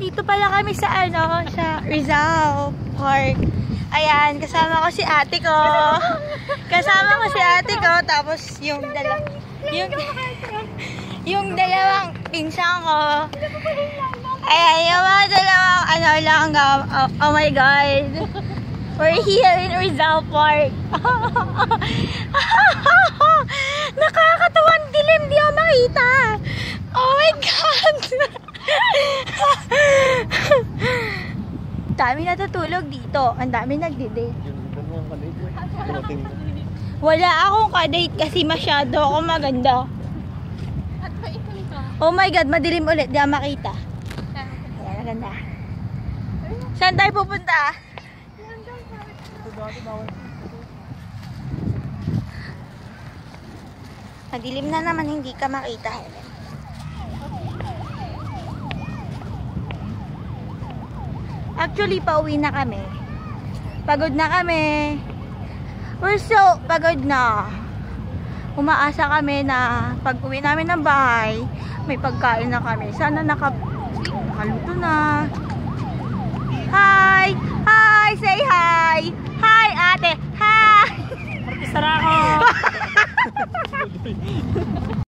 nandito pala kami sa sa Rizal Park. Ayan, kasama ko si ate ko. Tapos yung dalawang pinsan ko. Ayan, yung mga dalawang oh my God. We're here in Rizal Park. Nakakatawang dilim, di ako makita. Oh my God. Dami natutulog dito. Ang dami nagdi-date. Wala akong ka-date kasi masyado ako maganda. Oh my God, madilim ulit. Di ako makita. Ayan, maganda. Saan tayo pupunta? Madilim na naman, hindi ka makita, Helen. Actually, pauwi na kami. Pagod na kami. We're so pagod na. Umaasa kami na pag uwi namin ng bahay, may pagkain na kami. Sana nakaluto na. Hi!